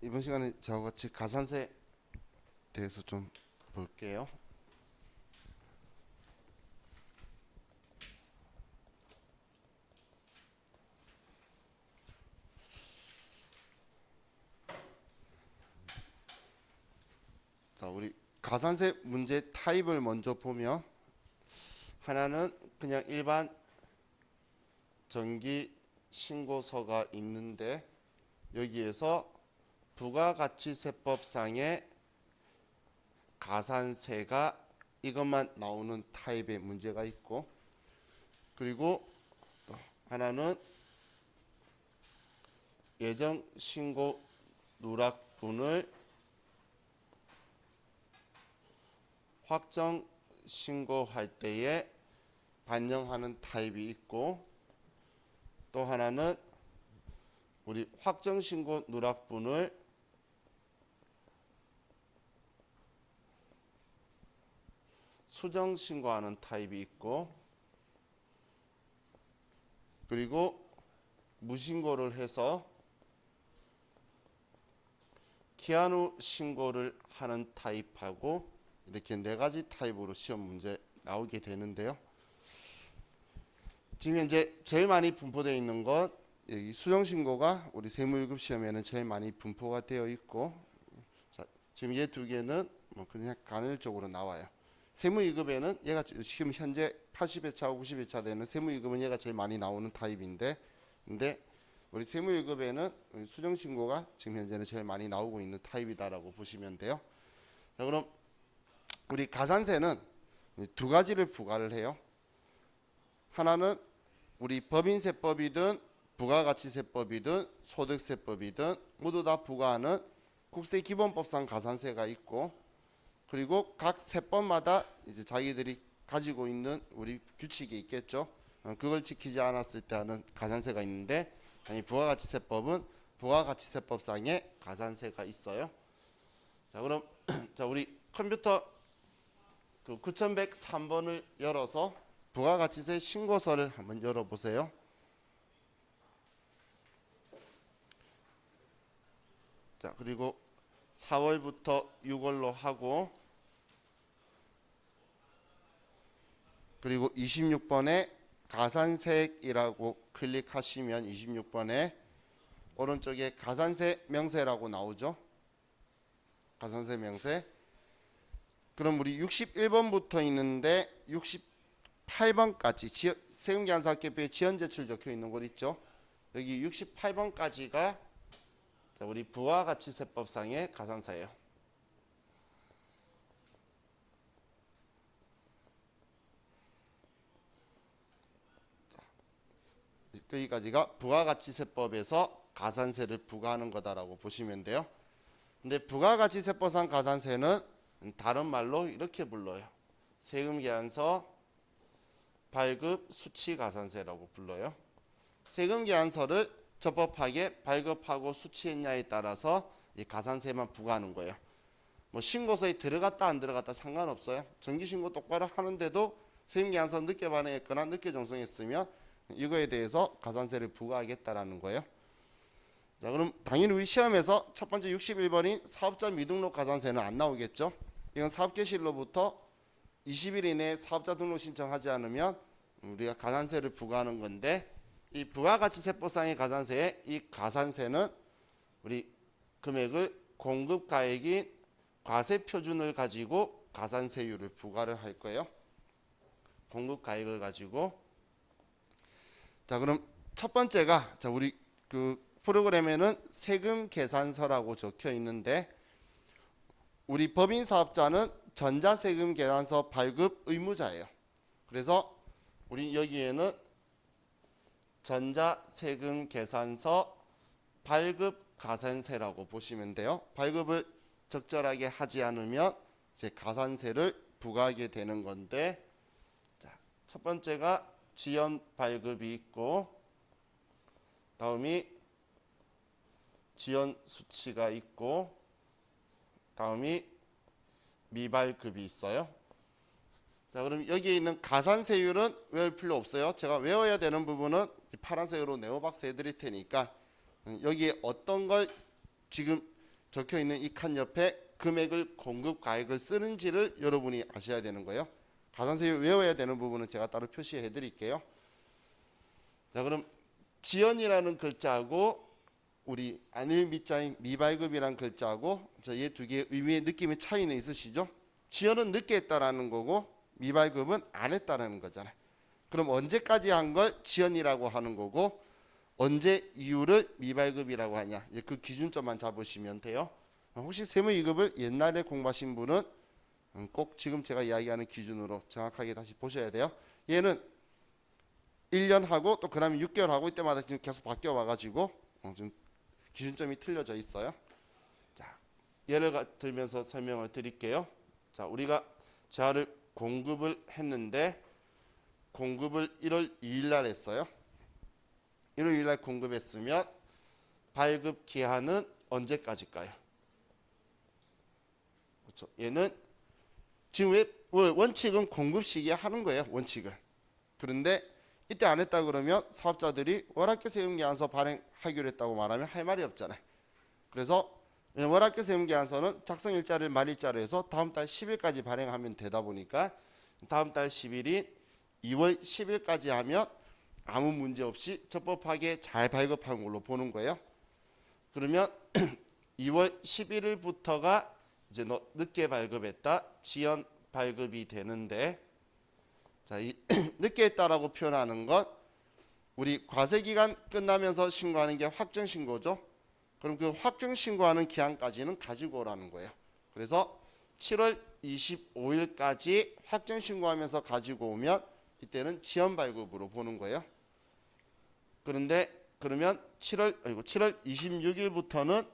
이번 시간에 저와 같이 가산세에 대해서 좀 볼게요. 자, 우리 가산세 문제 타입을 먼저 보면 하나는 그냥 일반 정기 신고서가 있는데 여기에서 부가가치세법상의 가산세가 이것만 나오는 타입의 문제가 있고, 그리고 또 하나는 예정 신고 누락분을 확정 신고할 때에 반영하는 타입이 있고, 또 하나는 우리 확정 신고 누락분을 수정 신고하는 타입이 있고, 그리고 무신고를 해서 기한 후 신고를 하는 타입하고, 이렇게 네 가지 타입으로 시험 문제 나오게 되는데요. 지금 현재 제일 많이 분포되어 있는 것, 여기 수정 신고가 우리 세무유급 시험에는 제일 많이 분포가 되어 있고, 자, 지금 얘 두 개는 뭐 그냥 간헐적으로 나와요. 세무유급에는 얘가 지금 현재 80회차하고 90회차 되는 세무유급은 얘가 제일 많이 나오는 타입인데, 근데 우리 세무유급에는 수정 신고가 지금 현재는 제일 많이 나오고 있는 타입이다라고 보시면 돼요. 자, 그럼 우리 가산세는 두 가지를 부과를 해요. 하나는 우리 법인세법이든 부가가치세법이든 소득세법이든 모두 다 부과하는 국세기본법상 가산세가 있고, 그리고 각 세법마다 이제 자기들이 가지고 있는 우리 규칙이 있겠죠. 그걸 지키지 않았을 때 하는 가산세가 있는데, 아니 부가가치세법은 부가가치세법상의 가산세가 있어요. 자, 그럼 자, 우리 컴퓨터 그 9103번을 열어서 부가가치세 신고서를 한번 열어보세요. 자, 그리고 4월부터 6월로 하고, 그리고 26번에 가산세액이라고 클릭하시면 26번에 오른쪽에 가산세 명세라고 나오죠. 가산세 명세. 그럼 우리 61번부터 있는데 68번까지 세금계산서학계표에 지연제출 적혀 있는 곳 있죠. 여기 68번까지가 우리 부가가치세법상의 가산세예요. 여기까지가 부가가치세법에서 가산세를 부과하는 거다라고 보시면 돼요. 근데 부가가치세법상 가산세는 다른 말로 이렇게 불러요. 세금계산서 발급 수치가산세라고 불러요. 세금계산서를 적법하게 발급하고 수치했냐에 따라서 이 가산세만 부과하는 거예요. 뭐 신고서에 들어갔다 안 들어갔다 상관없어요. 정기신고 똑바로 하는데도 세금계산서 늦게 반영했거나 늦게 정성했으면 이거에 대해서 가산세를 부과하겠다라는 거예요. 자, 그럼 당연히 우리 시험에서 첫 번째 61번인 사업자 미등록 가산세는 안 나오겠죠. 이건 사업개시일로부터 20일 이내에 사업자 등록 신청하지 않으면 우리가 가산세를 부과하는 건데, 이 부가가치세법상의 가산세에 이 가산세는 우리 금액을 공급가액인 과세표준을 가지고 가산세율을 부과를 할 거예요. 공급가액을 가지고. 자, 그럼 첫 번째가, 자, 우리 그 프로그램에는 세금계산서라고 적혀 있는데, 우리 법인 사업자는 전자세금계산서 발급 의무자예요. 그래서 우리 여기에는 전자세금계산서 발급 가산세라고 보시면 돼요. 발급을 적절하게 하지 않으면 이제 가산세를 부과하게 되는 건데, 자, 첫 번째가 지연 발급이 있고, 다음이 지연 수치가 있고, 다음이 미발급이 있어요. 자, 그럼 여기에 있는 가산세율은 외울 필요 없어요. 제가 외워야 되는 부분은 파란색으로 네모박스 해드릴 테니까 여기에 어떤 걸 지금 적혀 있는 이 칸 옆에 금액을 공급 가액을 쓰는지를 여러분이 아셔야 되는 거예요. 가산세율 외워야 되는 부분은 제가 따로 표시해 드릴게요. 자, 그럼 지연이라는 글자하고 우리 안일 미자인 미발급이라는 글자하고 이 두 개의 의미의 느낌의 차이는 있으시죠? 지연은 늦게 했다라는 거고 미발급은 안 했다라는 거잖아요. 그럼 언제까지 한 걸 지연이라고 하는 거고 언제 이유를 미발급이라고 하냐, 그 기준점만 잡으시면 돼요. 혹시 세무이급을 옛날에 공부하신 분은 꼭 지금 제가 이야기하는 기준으로 정확하게 다시 보셔야 돼요. 얘는 1년 하고 또 그 다음에 6개월 하고 이때마다 지금 계속 바뀌어 와가지고 좀 기준점이 틀려져 있어요. 자, 예를 들면서 설명을 드릴게요. 자, 우리가 자를 공급을 했는데 공급을 1월 2일 날 했어요. 1월 2일 날 공급했으면 발급 기한은 언제까지일까요? 그렇죠. 얘는 지금 왜 원칙은 공급 시기에 하는 거예요. 원칙은. 그런데 이때 안 했다 그러면 사업자들이 월학계 세금계산서 발행하기로 했다고 말하면 할 말이 없잖아요. 그래서 월학계 세금계산서는 작성 일자를 말일자로 해서 다음 달 10일까지 발행하면 되다 보니까 다음 달 10일인 2월 10일까지 하면 아무 문제 없이 적법하게 잘 발급한 걸로 보는 거예요. 그러면 2월 11일부터가 이제 늦게 발급했다, 지연 발급이 되는데, 자, 이 늦게 했다라고 표현하는 것, 우리 과세 기간 끝나면서 신고하는 게 확정 신고죠. 그럼 그 확정 신고하는 기한까지는 가지고 오라는 거예요. 그래서 7월 25일까지 확정 신고하면서 가지고 오면 이때는 지연 발급으로 보는 거예요. 그런데 그러면 7월 26일부터는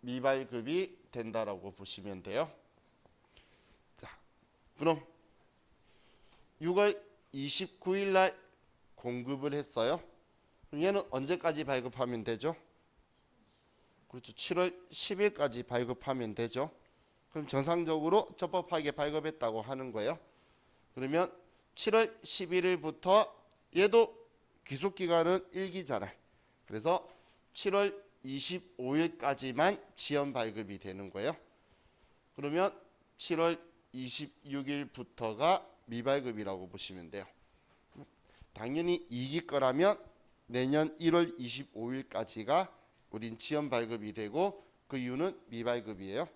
미발급이 된다라고 보시면 돼요. 자, 그럼 6월 29일 날 공급을 했어요. 그럼 얘는 언제까지 발급하면 되죠? 그렇죠. 7월 10일까지 발급하면 되죠. 그럼 정상적으로 적법하게 발급했다고 하는 거예요. 그러면 7월 11일부터 얘도 귀속기간은 1기잖아요. 그래서 7월 25일까지만 지연 발급이 되는 거예요. 그러면 7월 26일부터가 미발급이라고 보시면 돼요. 당연히 2기 거라면 내년 1월 25일까지가 우린 지연 발급이 되고 그 이유는 미발급이에요.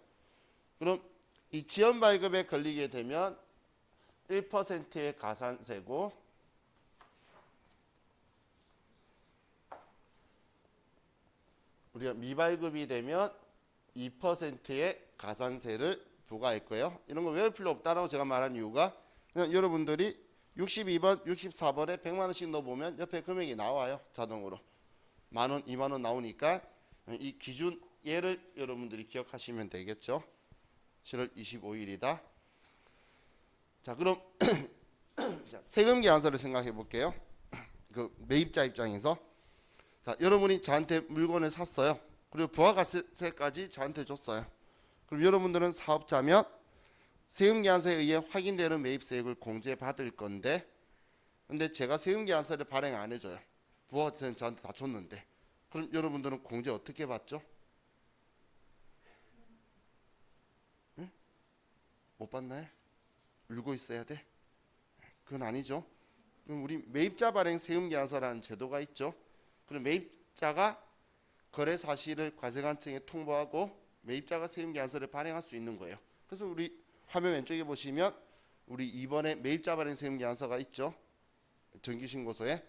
그럼 이 지연 발급에 걸리게 되면 1%의 가산세고 우리가 미발급이 되면 2%의 가산세를 부과할 거예요. 이런 거 외울 필요 없다라고 제가 말한 이유가 그냥 여러분들이 62번, 64번에 100만 원씩 넣어보면 옆에 금액이 나와요. 자동으로. 만 원, 2만 원 나오니까 이 기준 예를 여러분들이 기억하시면 되겠죠. 7월 25일이다. 자, 그럼 세금 계산서를 생각해 볼게요. 그 매입자 입장에서 자, 여러분이 저한테 물건을 샀어요. 그리고 부가가세까지 저한테 줬어요. 그럼 여러분들은 사업자면 세금계산서에 의해 확인되는 매입세액을 공제받을 건데, 근데 제가 세금계산서를 발행 안 해줘요. 부가가세는 저한테 다 줬는데, 그럼 여러분들은 공제 어떻게 받죠? 응? 못 받나요? 울고 있어야 돼? 그건 아니죠. 그럼 우리 매입자 발행 세금계산서라는 제도가 있죠. 그럼 매입자가 거래 사실을 과세관청에 통보하고 매입자가 세금계산서를 발행할 수 있는 거예요. 그래서 우리 화면 왼쪽에 보시면 우리 이번에 매입자 발행 세금계산서가 있죠. 정기신고서에.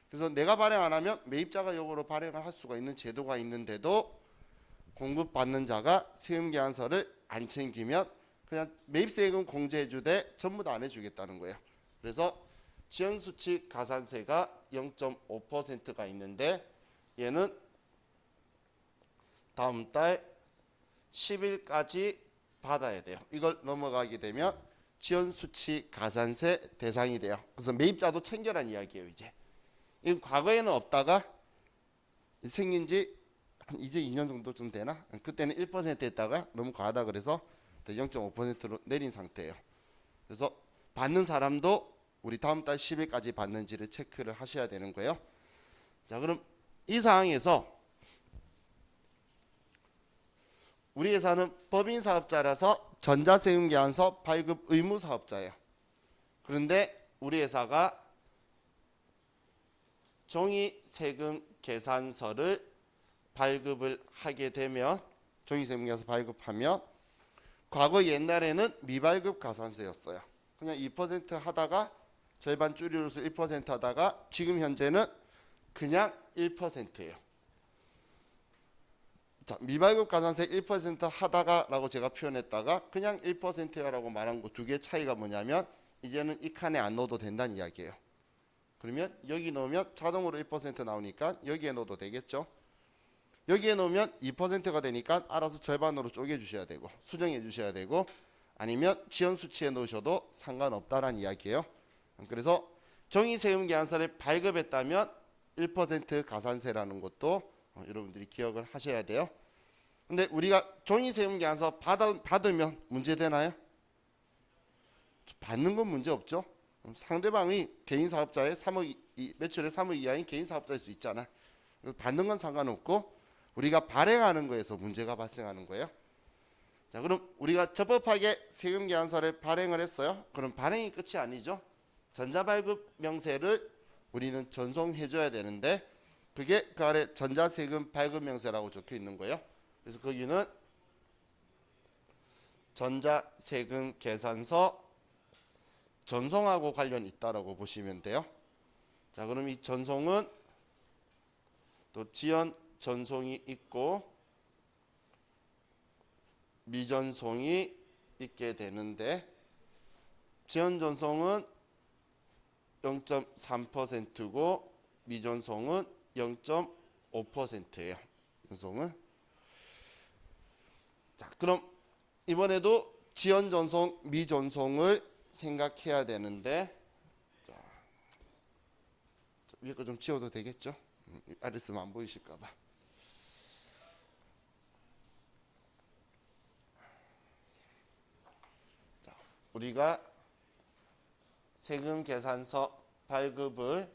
그래서 내가 발행 안 하면 매입자가 요거로 발행을 할 수가 있는 제도가 있는데도 공급받는 자가 세금계산서를 안 챙기면 그냥 매입세금 공제해주되 전부 다 안 해주겠다는 거예요. 그래서 지연수칙 가산세가 0.5%가 있는데 얘는 다음 달 10일까지 받아야 돼요. 이걸 넘어가게 되면 지연수칙 가산세 대상이 돼요. 그래서 매입자도 챙겨란 이야기예요. 이 과거에는 없다가 생긴 지 이제 2년 정도쯤 되나? 그때는 1% 했다가 너무 과하다 그래서 0.5%로 내린 상태예요. 그래서 받는 사람도 우리 다음 달 10일까지 받는지를 체크를 하셔야 되는 거예요. 자, 그럼 이 상황에서 우리 회사는 법인 사업자라서 전자세금계산서 발급 의무 사업자예요. 그런데 우리 회사가 종이세금 계산서를 발급을 하게 되면 종이세금 계산서 발급하면 과거 옛날에는 미발급 가산세였어요. 그냥 2% 하다가 절반 줄여서 1% 하다가 지금 현재는 그냥 1%예요. 자, 미발급 가산세 1% 하다가라고 제가 표현했다가 그냥 1%야라고 말한 거 두 개의 차이가 뭐냐면 이제는 이 칸에 안 넣어도 된다는 이야기예요. 그러면 여기 넣으면 자동으로 1% 나오니까 여기에 넣어도 되겠죠. 여기에 넣으면 2%가 되니까 알아서 절반으로 쪼개 주셔야 되고 수정해 주셔야 되고 아니면 지연 수치에 넣으셔도 상관없다라는 이야기예요. 그래서 종이세금 계산서를 발급했다면 1% 가산세라는 것도 여러분들이 기억을 하셔야 돼요. 근데 우리가 종이세금 계산서 받으면 문제 되나요? 받는 건 문제 없죠. 상대방이 개인 사업자의 3억 매출의 3억 이하인 개인 사업자일 수 있잖아. 받는 건 상관없고 우리가 발행하는 거에서 문제가 발생하는 거예요. 자, 그럼 우리가 적법하게 세금 계산서를 발행을 했어요. 그럼 발행이 끝이 아니죠. 전자발급 명세를 우리는 전송해 줘야 되는데 그게 그 아래 전자세금 발급 명세라고 적혀 있는 거예요. 그래서 거기는 전자세금 계산서 전송하고 관련 있다라고 보시면 돼요. 자, 그럼 이 전송은 또 지연 전송이 있고 미전송이 있게 되는데 지연 전송은 0.3%고 미전송은 0.5%예요. 전송은. 자, 그럼 이번에도 지연 전송, 미전송을 생각해야 되는데 자, 위에 거 좀 지워도 되겠죠? 아래 쓰면 안 보이실까 봐. 자, 우리가 세금 계산서 발급을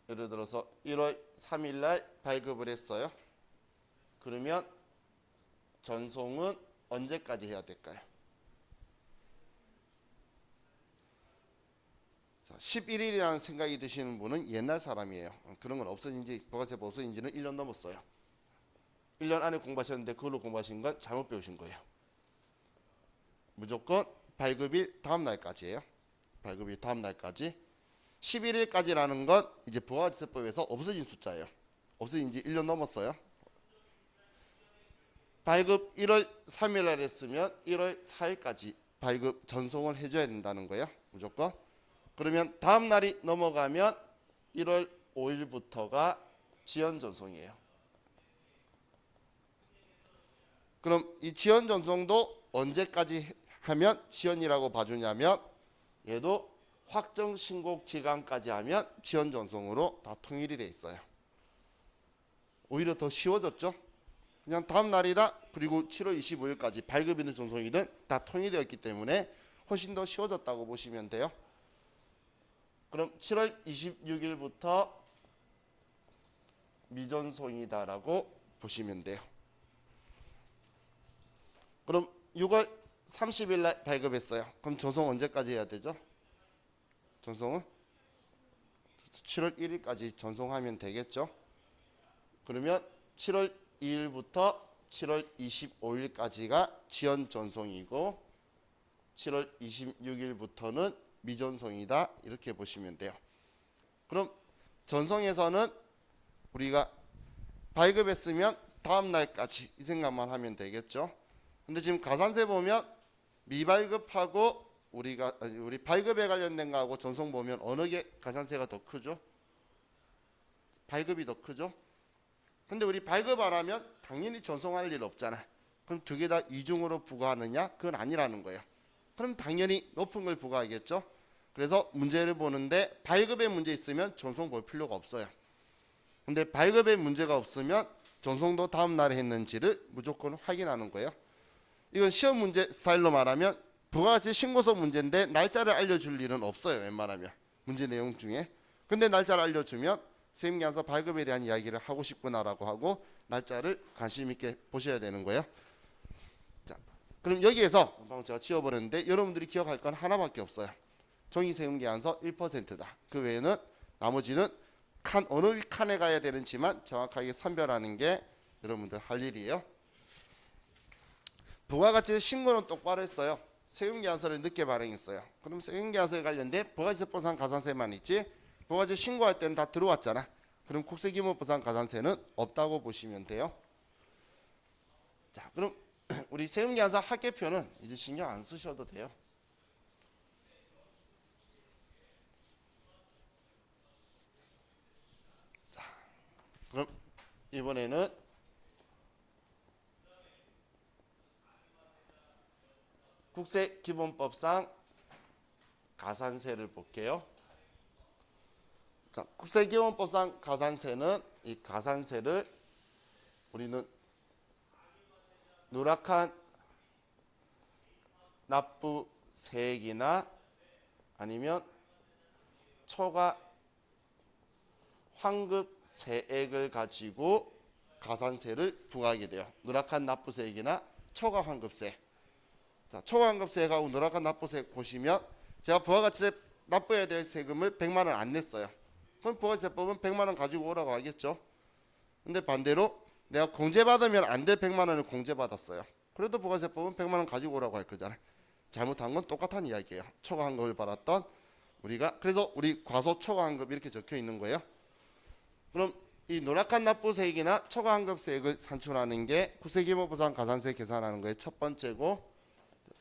예를 들어서 1월 3일 날 발급을 했어요. 그러면 전송은 언제까지 해야 될까요? 11일이라는 생각이 드시는 분은 옛날 사람이에요. 그런 건 없어진 지 부가세법 없어진 지는 1년 넘었어요. 1년 안에 공부하셨는데 그걸로 공부하신 건 잘못 배우신 거예요. 무조건 발급일 다음 날까지예요. 발급일 다음 날까지. 11일까지라는 건 이제 부가세법에서 없어진 숫자예요. 없어진 지 1년 넘었어요. 발급 1월 3일 날 했으면 1월 4일까지 발급 전송을 해줘야 된다는 거예요. 무조건. 그러면 다음 날이 넘어가면 1월 5일부터가 지연 전송이에요. 그럼 이 지연 전송도 언제까지 하면 지연이라고 봐주냐면 얘도 확정 신고 기간까지 하면 지연 전송으로 다 통일이 돼 있어요. 오히려 더 쉬워졌죠. 그냥 다음 날이다 그리고 7월 25일까지 발급이든 전송이든 다 통일되어 있기 때문에 훨씬 더 쉬워졌다고 보시면 돼요. 그럼 7월 26일부터 미전송이다라고 보시면 돼요. 그럼 6월 30일 날 발급했어요. 그럼 전송 언제까지 해야 되죠? 전송은 7월 1일까지 전송하면 되겠죠? 그러면 7월 2일부터 7월 25일까지가 지연 전송이고 7월 26일부터는 미전송이다 이렇게 보시면 돼요. 그럼 전송에서는 우리가 발급했으면 다음 날까지 이 생각만 하면 되겠죠. 근데 지금 가산세 보면 미발급하고 우리 발급에 관련된 거하고 전송 보면 어느 게 가산세가 더 크죠? 발급이 더 크죠? 근데 우리 발급 안 하면 당연히 전송할 일 없잖아. 그럼 두 개 다 이중으로 부과하느냐? 그건 아니라는 거예요. 그럼 당연히 높은 걸 부과하겠죠. 그래서 문제를 보는데 발급에 문제 있으면 전송 볼 필요가 없어요. 근데 발급에 문제가 없으면 전송도 다음 날에 했는지를 무조건 확인하는 거예요. 이건 시험 문제 스타일로 말하면 부가가치 신고서 문제인데 날짜를 알려줄 일은 없어요. 웬만하면 문제 내용 중에. 근데 날짜를 알려주면 세금계산서 발급에 대한 이야기를 하고 싶구나라고 하고 날짜를 관심 있게 보셔야 되는 거예요. 자, 그럼 여기에서 방금 제가 지워버렸는데 여러분들이 기억할 건 하나밖에 없어요. 종이세금계산서 1%다. 그 외에는 나머지는 어느 칸에 가야 되는지만 정확하게 선별하는 게 여러분들 할 일이에요. 부가가치 신고는 똑바로 했어요. 세금계산서를 늦게 발행했어요. 그럼 세금계산서에 관련된 부가세법상 가산세만 있지 부가가치 신고할 때는 다 들어왔잖아. 그럼 국세기본법상 가산세는 없다고 보시면 돼요. 자, 그럼 우리 세금계산서 합계표는 이제 신경 안 쓰셔도 돼요. 자, 그럼 이번에는 국세기본법상 가산세를 볼게요. 자, 국세기본법상 가산세는 이 가산세를 우리는 누락한 납부세액이나 아니면 초과 환급세액을 가지고 가산세를 부과하게 돼요. 누락한 납부세액이나 초과 환급세. 자, 초과 환급세액하고 누락한 납부세액 보시면 제가 부가가치세 납부해야 될 세금을 100만 원 안 냈어요. 그럼 부가세법은 100만 원 가지고 오라고 하겠죠. 근데 반대로 내가 공제받으면 안 될 100만 원을 공제받았어요. 그래도 부가세법은 100만 원 가지고 오라고 할 거잖아요. 잘못한 건 똑같은 이야기예요. 초과 환급을 받았던 우리가 그래서 우리 과소 초과 환급 이렇게 적혀 있는 거예요. 그럼 이 누락한 납부세액이나 초과 환급세액을 산출하는 게 국세기본법상 가산세 계산하는 거의 첫 번째고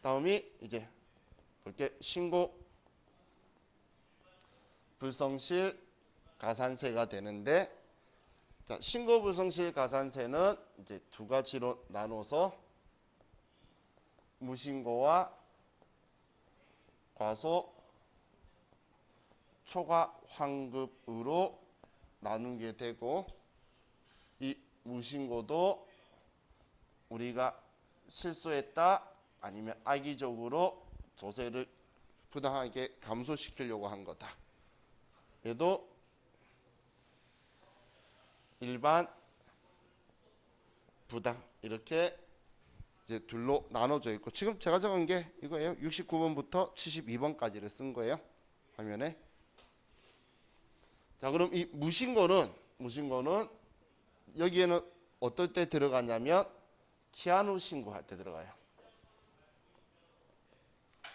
다음이 이제 볼게 신고 불성실 가산세가 되는데 자, 신고 불성실 가산세는 이제 두 가지로 나눠서 무신고와 과소 초과 환급으로 나누게 되고 이 무신고도 우리가 실수했다 아니면 악의적으로 조세를 부당하게 감소시키려고 한 거다. 얘도 일반 부당 이렇게 이제 둘로 나눠져 있고 지금 제가 적은 게 이거예요. 69번부터 72번까지를 쓴 거예요. 화면에. 자, 그럼 이 무신고는 여기에는 어떨 때 들어가냐면 기한 후 신고할 때 들어가요.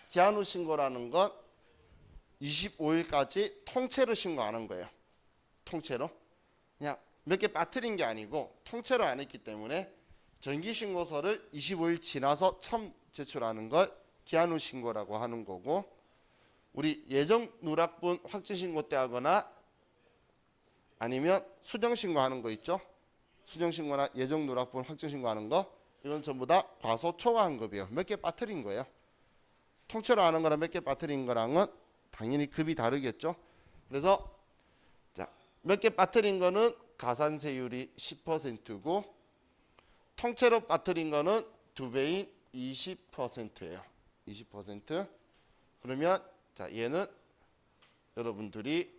기한 후 신고라는 건 25일까지 통째로 신고하는 거예요. 통째로. 그냥 몇 개 빠뜨린 게 아니고 통째로 안 했기 때문에 정기신고서를 25일 지나서 처음 제출하는 걸 기한 후 신고라고 하는 거고 우리 예정 누락분 확정신고 때 하거나 아니면 수정신고하는 거 있죠. 수정신고나 예정 누락분 확정신고하는 거 이건 전부 다 과소 초과 환급이에요. 몇 개 빠뜨린 거예요. 통째로 하는 거랑 몇 개 빠뜨린 거랑은 당연히 급이 다르겠죠. 그래서 자, 몇 개 빠뜨린 거는 가산세율이 10%고 통째로 빠뜨린 거는 2배인 20%예요. 20%. 그러면 자, 얘는 여러분들이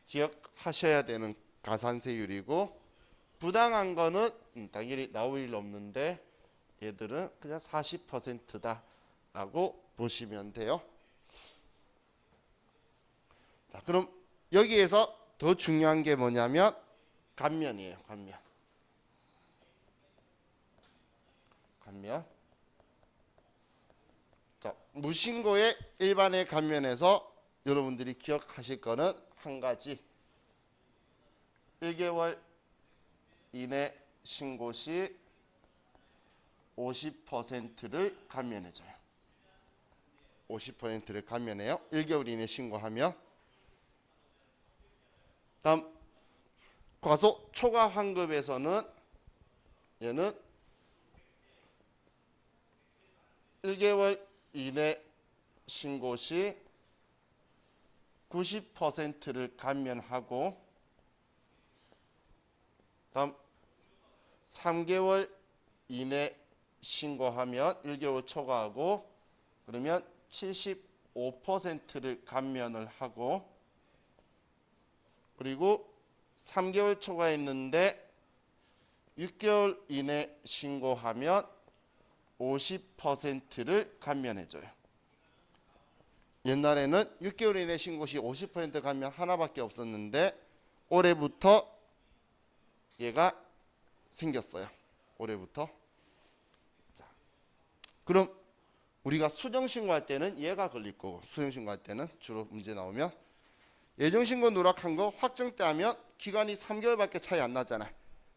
기억하셔야 되는 가산세율이고 부당한 거는 당연히 나올 일 없는데 얘들은 그냥 40%다라고 보시면 돼요. 자, 그럼 여기에서 더 중요한 게 뭐냐면 감면이에요. 감면. 자, 무신고의 일반의 감면에서 여러분들이 기억하실 거는 한 가지. 1개월 이내 신고 시 50%를 감면해줘요. 50%를 감면해요. 1개월 이내 신고하면. 다음 과소 초과 환급에서는 얘는 1개월 이내 신고 시 90%를 감면하고 다음 3개월 이내 신고하면 1개월 초과하고 그러면 75%를 감면을 하고 그리고 3개월 초과했는데 6개월 이내 신고하면 50%를 감면해줘요. 옛날에는 6개월 이내 신고 시 50% 감면 하나밖에 없었는데 올해부터 얘가 생겼어요. 올해부터. 자, 그럼 우리가 수정 신고할 때는 얘가 걸릴 거고, 수정 신고할 때는 주로 문제 나오면 예정 신고 누락한 거 확정때 하면 기간이 3개월밖에 차이 안 나잖아요.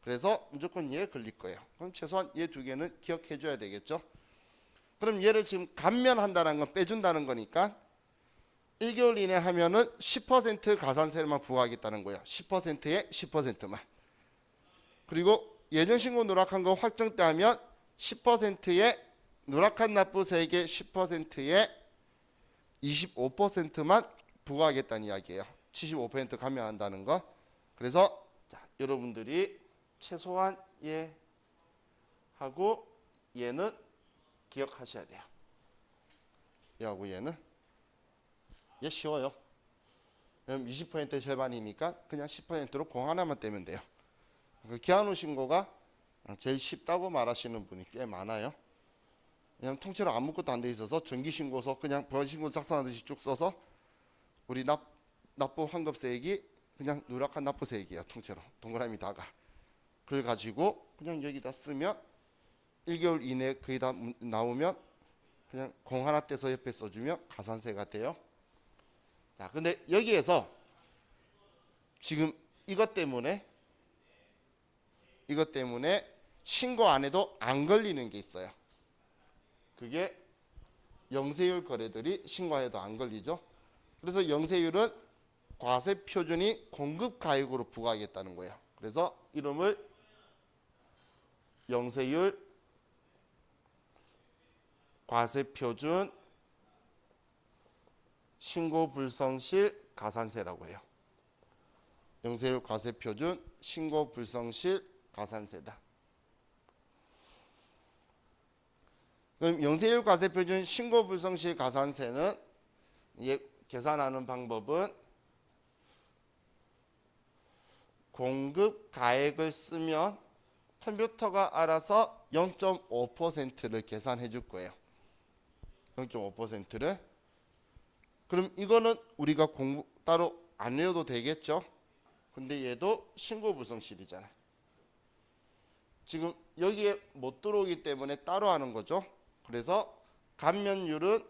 그래서 무조건 얘 걸릴 거예요. 그럼 최소한 얘 두 개는 기억해 줘야 되겠죠. 그럼 얘를 지금 감면한다는 건 빼준다는 거니까 1개월 이내 하면은 10% 가산세만 부과하겠다는 거예요. 10%에 10%만. 그리고 예정신고 누락한 거 확정때 하면 10%에 누락한 납부세액의 10%에 25%만 부과하겠다는 이야기예요. 75% 감면한다는 거. 그래서 자, 여러분들이 최소한 얘하고 얘는 기억하셔야 돼요. 얘하고 얘는 얘 쉬워요. 그럼 20% 절반이니까 그냥 10%로 공 하나만 떼면 돼요. 기한 후 신고가 제일 쉽다고 말하시는 분이 꽤 많아요. 왜냐면 통째로 아무것도 안 돼 있어서 정기신고서 그냥 벌신고 작성하듯이 쭉 써서 우리 납부 환급세액이 그냥 누락한 납부세액이에요. 통째로 동그라미 다가. 그걸 가지고 그냥 여기다 쓰면 1개월 이내 거의 다 나오면 그냥 공 하나 떼서 옆에 써주면 가산세가 돼요. 자, 근데 여기에서 지금 이것 때문에 신고 안 해도 안 걸리는 게 있어요. 그게 영세율 거래들이 신고해도 안 걸리죠. 그래서 영세율은 과세 표준이 공급 가액으로 부과하겠다는 거예요. 그래서 이름을 영세율 과세 표준 신고 불성실 가산세라고 해요. 영세율 과세 표준 신고 불성실 가산세다. 그럼 영세율 과세 표준 신고 불성실 가산세는 계산하는 방법은 공급 가액을 쓰면 컴퓨터가 알아서 0.5%를 계산해 줄 거예요. 0.5%를. 그럼 이거는 우리가 공부 따로 안 외워도 되겠죠? 근데 얘도 신고 불성실이잖아요. 지금 여기에 못 들어오기 때문에 따로 하는 거죠. 그래서 감면율은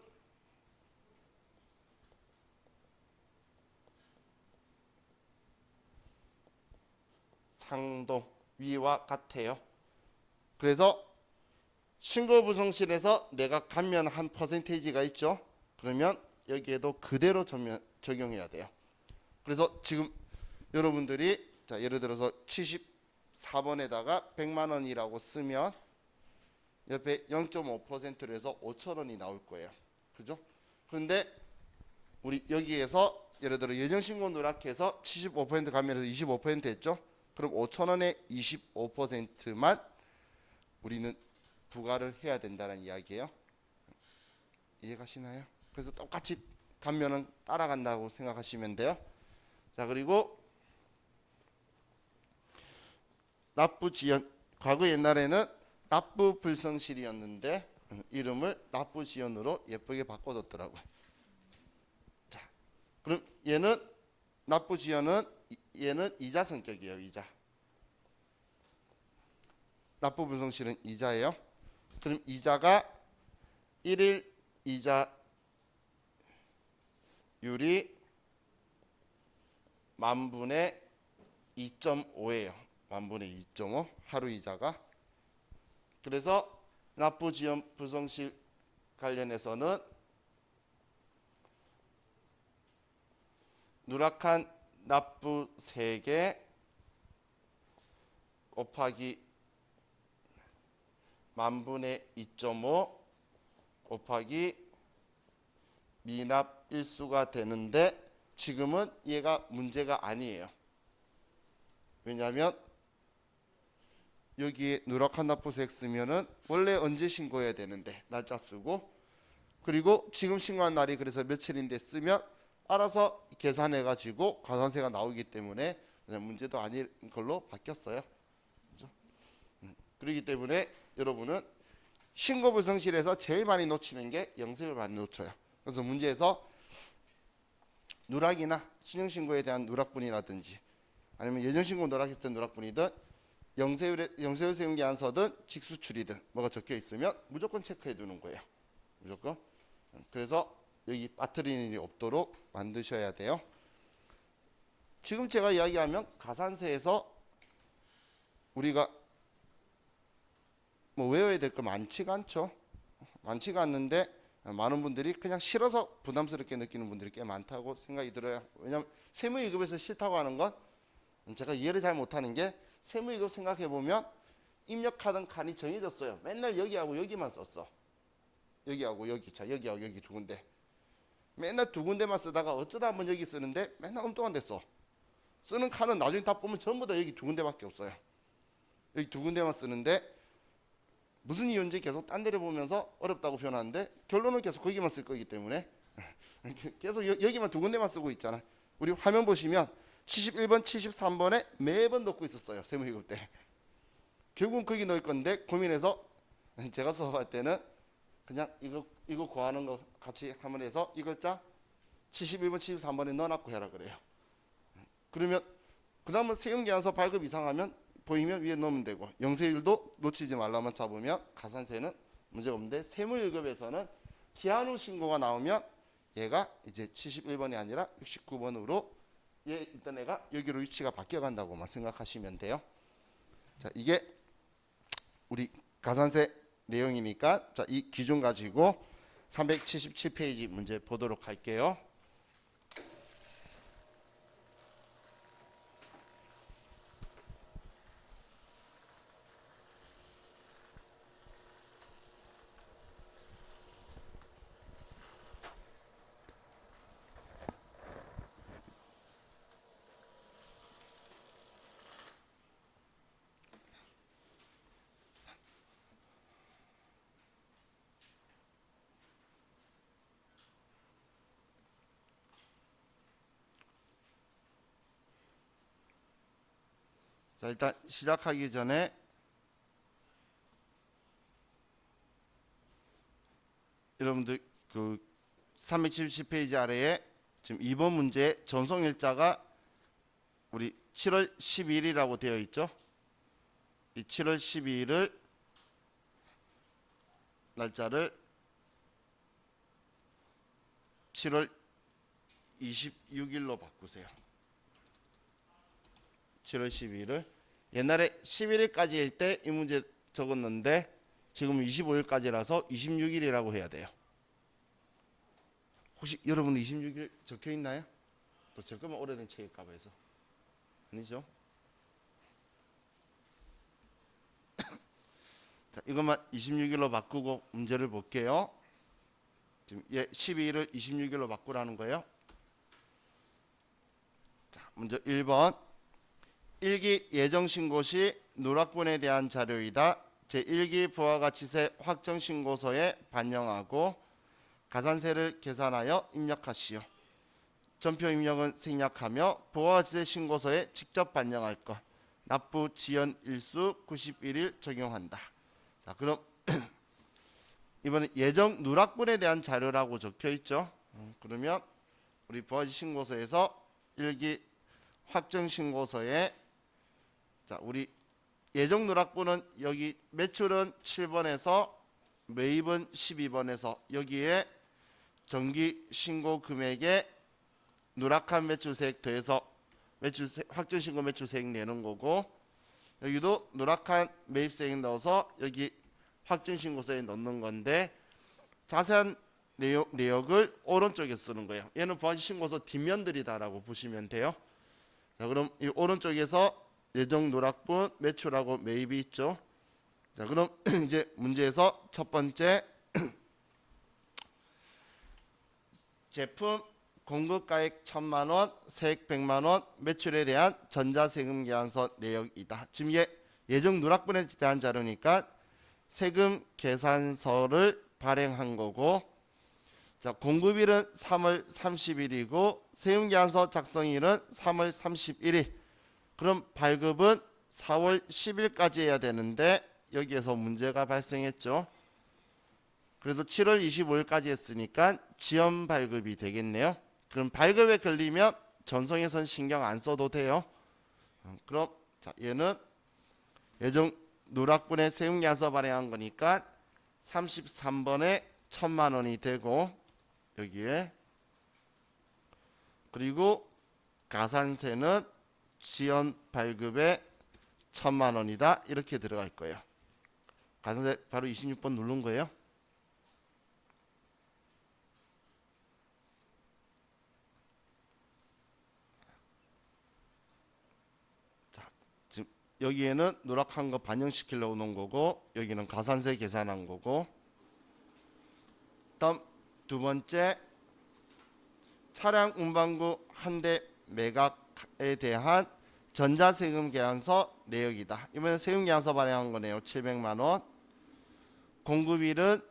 상동 위와 같아요. 그래서 신고 불성실에서 내가 감면한 퍼센테이지가 있죠. 그러면 여기에도 그대로 적용해야 돼요. 그래서 지금 여러분들이 자 예를 들어서 74번에다가 100만 원이라고 쓰면 옆에 0.5%로 해서 5천 원이 나올 거예요. 그죠? 그런데 우리 여기에서 예를 들어 예정신고 누락해서 75% 감면해서 25% 했죠? 그럼 5천 원에 25%만 우리는 부과를 해야 된다는 이야기예요. 이해가시나요? 그래서 똑같이 감면은 따라간다고 생각하시면 돼요. 자, 그리고 납부 지연. 과거 옛날에는 납부 불성실이었는데 이름을 납부 지연으로 예쁘게 바꿔뒀더라고요. 자, 그럼 얘는 납부 지연은 얘는 이자 성격이에요. 이자. 납부 불성실은 이자예요. 그럼 이자가 1일 이자율이 만분의 2.5예요. 만분의 2.5 하루 이자가. 그래서 납부 지연 불성실 관련해서는 누락한 납부세액 곱하기 만분의 2.5 곱하기 미납 일수가 되는데 지금은 얘가 문제가 아니에요. 왜냐하면 여기에 누락한 납부세액 쓰면은 원래 언제 신고해야 되는데 날짜 쓰고 그리고 지금 신고한 날이 그래서 며칠인데 쓰면 알아서 계산해 가지고 가산세가 나오기 때문에 문제도 아닌 걸로 바뀌었어요. 그죠? 그렇기 때문에 여러분은 신고 불성실에서 제일 많이 놓치는 게 영세율 많이 놓쳐요. 그래서 문제에서 누락이나 수령 신고에 대한 누락분이라든지 아니면 예정 신고 누락했을 때 누락분이든 영세율 세움기한서든 직수출이든 뭐가 적혀 있으면 무조건 체크해 두는 거예요. 무조건. 그래서 여기 빠뜨리는 일이 없도록 만드셔야 돼요. 지금 제가 이야기하면 가산세에서 우리가 뭐 외워야 될 거 많지가 않죠. 많지가 않는데 많은 분들이 그냥 싫어서 부담스럽게 느끼는 분들이 꽤 많다고 생각이 들어요. 왜냐하면 세무위급에서 싫다고 하는 건 제가 이해를 잘 못하는 게 세무위급 생각해 보면 입력하던 칸이 정해졌어요. 맨날 여기하고 여기만 썼어. 여기하고 여기, 자 여기하고 여기 두 군데. 맨날 두 군데만 쓰다가 어쩌다 한번 여기 쓰는데 맨날 엉뚱한 데 써. 쓰는 칸은 나중에 다 보면 전부 다 여기 두 군데밖에 없어요. 여기 두 군데만 쓰는데 무슨 이유인지 계속 딴 데를 보면서 어렵다고 표현하는데 결론은 계속 거기만 쓸 거기 때문에 계속 여기만 두 군데만 쓰고 있잖아. 우리 화면 보시면 71번, 73번에 매번 넣고 있었어요. 세무위급 때. 결국은 거기 넣을 건데 고민해서 제가 수업할 때는 그냥 이거 구하는 거 같이 한번 해서 이 글자 71번, 73번에 넣어놨고 해라 그래요. 그러면 그 다음은 세금계산서 발급 이상하면 보이면 위에 넣으면 되고 영세율도 놓치지 말라만 잡으면 가산세는 문제가 없는데 세무위급에서는 기한 후 신고가 나오면 얘가 이제 71번이 아니라 69번으로 얘 있던 애가 여기로 위치가 바뀌어 간다고만 생각하시면 돼요. 자, 이게 우리 가산세 내용이니까 자, 이 기준 가지고 377페이지 문제 보도록 할게요. 자, 일단 시작하기 전에 여러분들 그 377페이지 아래에 지금 2번 문제 전송일자가 우리 7월 12일이라고 되어 있죠. 이 7월 12일을 날짜를 7월 26일로 바꾸세요. 7월 12일을 옛날에 11일까지일 때 이 문제 적었는데 지금 25일까지라서 26일이라고 해야 돼요. 혹시 여러분 26일 적혀 있나요? 또 적으면 오래된 책일까 봐 해서. 아니죠? 자, 이것만 26일로 바꾸고 문제를 볼게요. 지금 12일을 26일로 바꾸라는 거예요. 자, 먼저 1번. 일기 예정신고 시 누락분에 대한 자료이다. 제1기 부가가치세 확정신고서에 반영하고 가산세를 계산하여 입력하시오. 전표 입력은 생략하며 부가가치세 신고서에 직접 반영할 것. 납부 지연 일수 91일 적용한다. 자, 그럼 이번에 예정 누락분에 대한 자료라고 적혀 있죠. 그러면 우리 부가가치 신고서에서 일기 확정신고서에 자, 우리 예정 누락분은 여기 매출은 7번에서 매입은 12번에서 여기에 정기 신고 금액에 누락한 매출세액 더해서 확정신고 매출세액 내는 거고 여기도 누락한 매입세액 넣어서 여기 확정신고서에 넣는 건데 자세한 내역을 오른쪽에 쓰는 거예요. 얘는 부가가치 신고서 뒷면들이다라고 보시면 돼요. 자, 그럼 이 오른쪽에서 예정 누락분 매출하고 매입이 있죠. 자, 그럼 이제 문제에서 첫 번째 제품 공급가액 1,000만원, 세액 100만원, 매출에 대한 전자세금 계산서 내역이다. 지금 예정 누락분에 대한 자료니까 세금 계산서를 발행한 거고 자, 공급일은 3월 30일이고 세금 계산서 작성일은 3월 31일 그럼 발급은 4월 10일까지 해야 되는데 여기에서 문제가 발생했죠. 그래서 7월 25일까지 했으니까 지연 발급이 되겠네요. 그럼 발급에 걸리면 전송에선 신경 안 써도 돼요. 그럼 자, 얘는 예정 누락분의 세금계산서 발행한 거니까 33번에 1,000만 원이 되고 여기에 그리고 가산세는 지연 발급에 1,000만 원이다 이렇게 들어갈 거예요. 가산세 바로 26번 누른 거예요. 자, 지금 여기에는 누락한 거 반영시키려고 놓은 거고 여기는 가산세 계산한 거고 다음 두 번째 차량 운반구 한 대 매각에 대한 전자세금 계산서 내역이다. 이번에 세금 계산서 발행한 거네요. 700만 원. 공급일은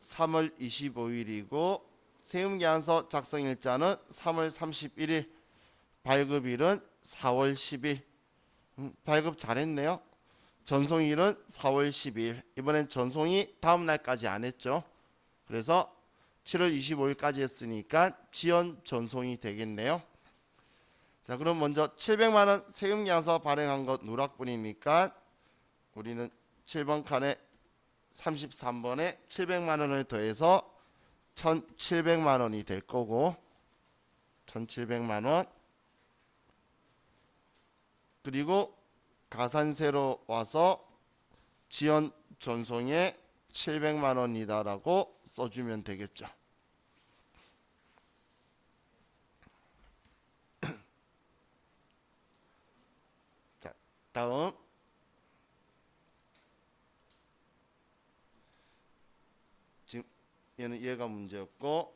3월 25일이고 세금 계산서 작성 일자는 3월 31일. 발급일은 4월 10일. 발급 잘했네요. 전송일은 4월 12일. 이번엔 전송이 다음 날까지 안 했죠. 그래서 7월 25일까지 했으니까 지연 전송이 되겠네요. 자, 그럼 먼저 700만 원 세금 계산서 발행한 것 누락분이니까 우리는 7번 칸에 33번에 700만 원을 더해서 1,700만 원이 될 거고 1,700만 원 그리고 가산세로 와서 지연 전송에 700만 원이다라고 써주면 되겠죠. 자, 다음 지금 얘는 얘가 문제였고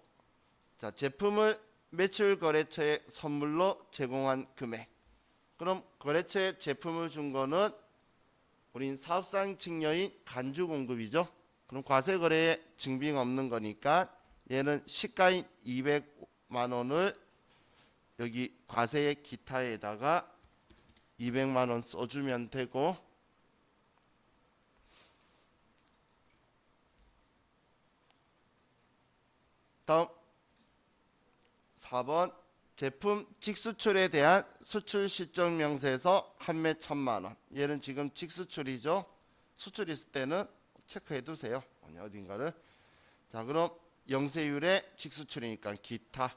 자, 제품을 매출 거래처에 선물로 제공한 금액. 그럼 거래처에 제품을 준 거는 우린 사업상 증여인 간주 공급이죠. 그럼 과세 거래에 증빙 없는 거니까 얘는 시가인 200만 원을 여기 과세의 기타에다가 200만 원 써주면 되고 다음 4번 제품 직수출에 대한 수출 실적 명세서 판매 1,000만 원. 얘는 지금 직수출이죠. 수출 있을 때는 체크해 두세요. 어딘가를. 자, 그럼 영세율의 직수출이니까 기타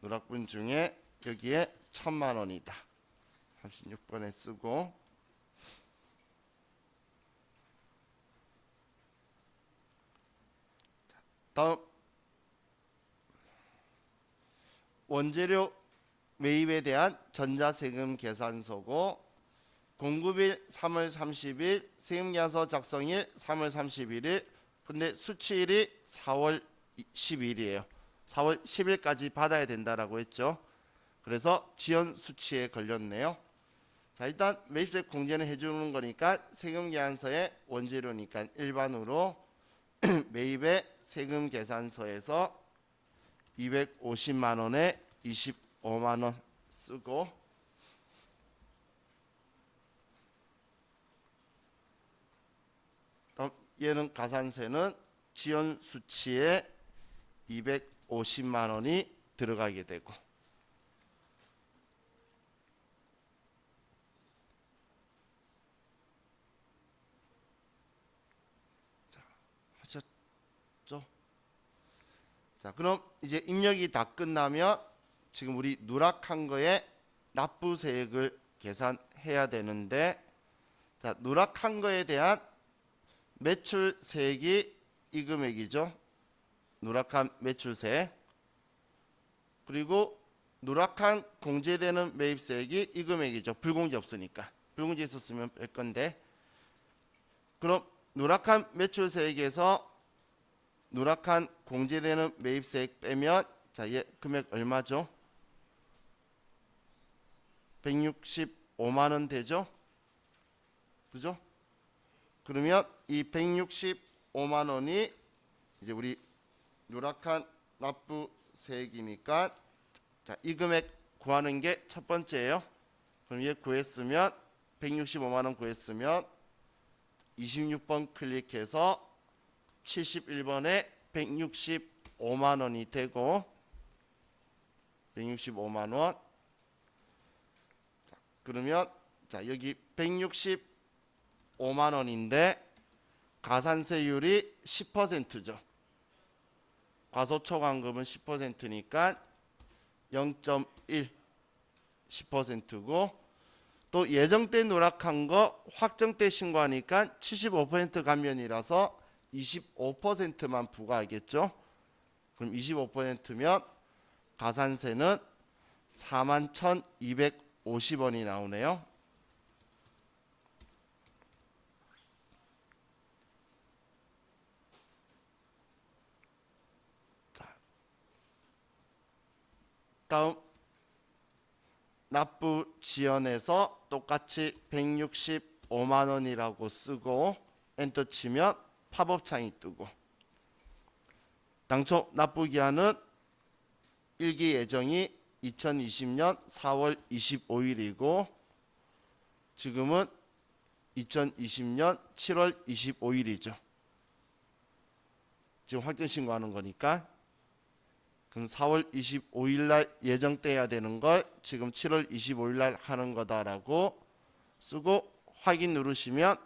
누락분 중에 여기에 1,000만 원이다. 36번에 쓰고 다음 원재료 매입에 대한 전자세금 계산서고 공급일 3월 30일 세금계산서 작성일 3월 31일 근데 수취일이 4월 10일이에요. 4월 10일까지 받아야 된다라고 했죠. 그래서 지연 수취에 걸렸네요. 자, 일단 매입세 공제는 해주는 거니까 세금계산서의 원재료니까 일반으로 매입의 세금계산서에서 250만 원에 25만 원 쓰고 얘는 가산세는 지연 수치에 250만 원이 들어가게 되고 자, 하셨죠? 자, 그럼 이제 입력이 다 끝나면 지금 우리 누락한 거에 납부세액을 계산해야 되는데 자, 누락한 거에 대한 매출세액이 이 금액이죠. 누락한 매출세 그리고 누락한 공제되는 매입세액이 이 금액이죠. 불공제 없으니까. 불공제 있었으면 뺄 건데 그럼 누락한 매출세액에서 누락한 공제되는 매입세액 빼면 자, 얘 금액 얼마죠? 165만 원 되죠? 그죠? 그러면 이 165만 원이 이제 우리 누락한 납부세액이니까 자, 이 금액 구하는 게 첫 번째예요. 그럼 얘 구했으면 165만 원 구했으면 26번 클릭해서 71번에 165만 원이 되고 165만 원. 자, 그러면 자, 여기 165만 원인데 가산세율이 10%죠. 과소초과금은 10%니까 0.1 10%고 또 예정때 누락한 거 확정때 신고하니까 75% 감면이라서 25%만 부과하겠죠. 그럼 25%면 가산세는 41,250원이 나오네요. 자, 다음 납부 지연에서 똑같이 165만 원이라고 쓰고 엔터 치면 팝업 창이 뜨고 당초 납부 기한은 일기 예정이 2020년 4월 25일이고 지금은 2020년 7월 25일이죠. 지금 확정 신고하는 거니까 그럼 4월 25일 날 예정돼야 되는 걸 지금 7월 25일 날 하는 거다라고 쓰고 확인 누르시면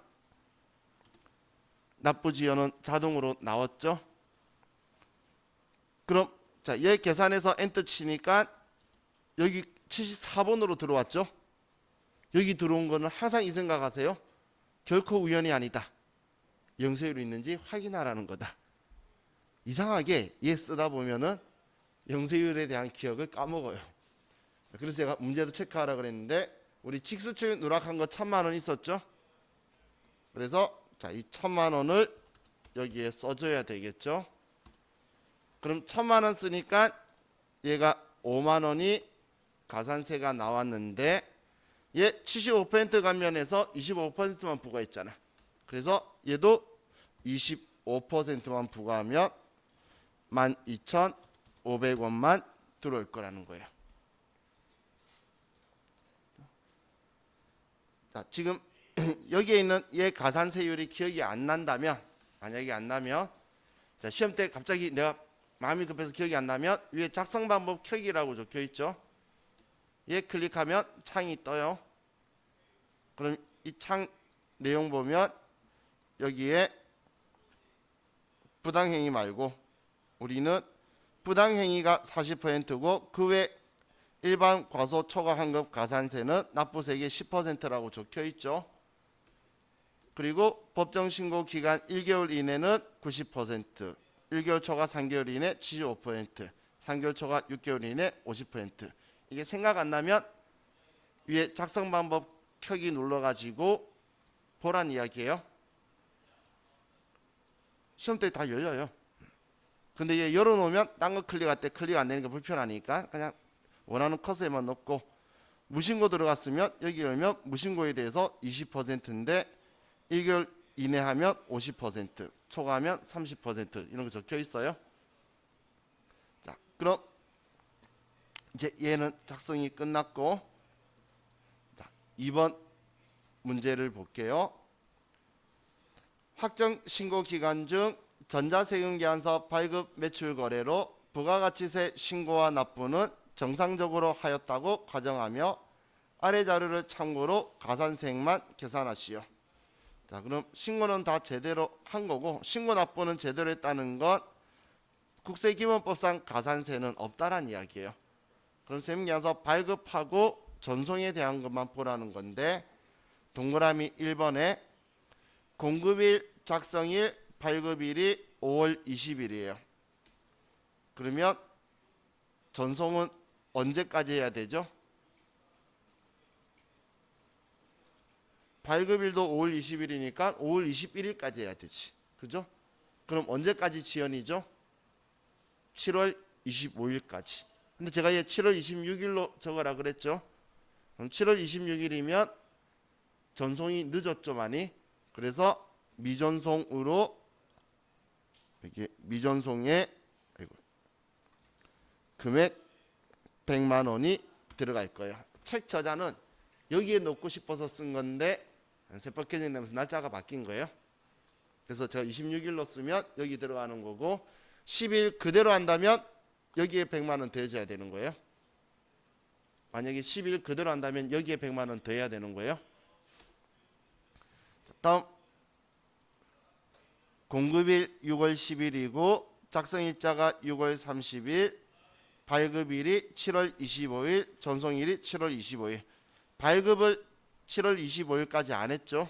납부 지연은 자동으로 나왔죠. 그럼 자, 얘 계산해서 엔터 치니까 여기 74번으로 들어왔죠. 여기 들어온 거는 항상 이 생각하세요. 결코 우연이 아니다. 영세율이 있는지 확인하라는 거다. 이상하게 얘 쓰다 보면은 영세율에 대한 기억을 까먹어요. 그래서 제가 문제도 체크하라 그랬는데 우리 직수출 누락한 거 1,000만 원 있었죠. 그래서 자, 이 1,000만 원을 여기에 써줘야 되겠죠. 그럼 1,000만 원 쓰니까 얘가 5만 원이 가산세가 나왔는데 얘 75% 감면해서 25%만 부과했잖아. 그래서 얘도 25%만 부과하면 12,500원만 들어올 거라는 거예요. 자, 지금 여기에 있는 얘 가산세율이 기억이 안 난다면 만약에 안 나면 자, 시험 때 갑자기 내가 마음이 급해서 기억이 안 나면 위에 작성 방법 켜기라고 적혀 있죠. 얘 클릭하면 창이 떠요. 그럼 이 창 내용 보면 여기에 부당행위 말고 우리는 부당행위가 40%고 그 외 일반 과소 초과 환급 가산세는 납부세액의 10%라고 적혀 있죠. 그리고 법정 신고 기간 1개월 이내는 90%, 1개월 초과 3개월 이내 75%, 3개월 초과 6개월 이내 50%. 이게 생각 안 나면 위에 작성 방법 켜기 눌러가지고 보란 이야기예요. 시험 때 다 열려요. 근데 얘 열어놓으면 딴 거 클릭할 때 클릭 안 되니까 불편하니까 그냥 원하는 컷에만 넣고 무신고 들어갔으면 여기 열면 무신고에 대해서 20%인데 1개월 이내 하면 50%, 초과하면 30% 이런 거 적혀 있어요. 자, 그럼 이제 얘는 작성이 끝났고 자, 2번 문제를 볼게요. 확정 신고 기간 중 전자세금계산서 발급 매출 거래로 부가가치세 신고와 납부는 정상적으로 하였다고 가정하며 아래 자료를 참고로 가산세액만 계산하시오. 자, 그럼 신고는 다 제대로 한 거고 신고 납부는 제대로 했다는 건 국세기본법상 가산세는 없다란 이야기예요. 그럼 세금계산서 발급하고 전송에 대한 것만 보라는 건데 동그라미 1번에 공급일, 작성일, 발급일이 5월 20일이에요. 그러면 전송은 언제까지 해야 되죠? 발급일도 5월 20일이니까 5월 21일까지 해야 되지. 그죠? 그럼 언제까지 지연이죠? 7월 25일까지. 근데 제가 얘 7월 26일로 적어라 그랬죠? 그럼 7월 26일이면 전송이 늦었죠, 많이. 그래서 미전송으로 여기 미전송에 금액 100만 원이 들어갈 거예요. 책 저자는 여기에 넣고 싶어서 쓴 건데 세법 개정 되면서 날짜가 바뀐 거예요. 그래서 제가 26일로 쓰면 여기 들어가는 거고 10일 그대로 한다면 여기에 100만 원 더해줘야 되는 거예요. 만약에 10일 그대로 한다면 여기에 100만 원 더해야 되는 거예요. 다음 공급일 6월 10일이고 작성일자가 6월 30일, 발급일이 7월 25일, 전송일이 7월 25일. 발급을 7월 25일까지 안 했죠.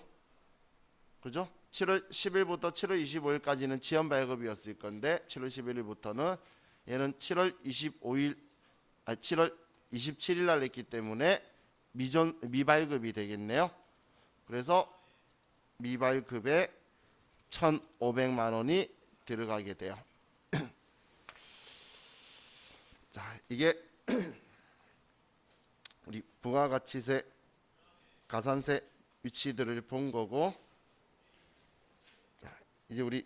그죠? 7월 10일부터 7월 25일까지는 지연 발급이었을 건데 7월 11일부터는 얘는 7월 25일 7월 27일 날 했기 때문에 미발급이 되겠네요. 그래서 미발급에 1,500만 원이 들어가게 돼요. 자, 이게 우리 부가가치세, 가산세 위치들을 본 거고, 자, 이제 우리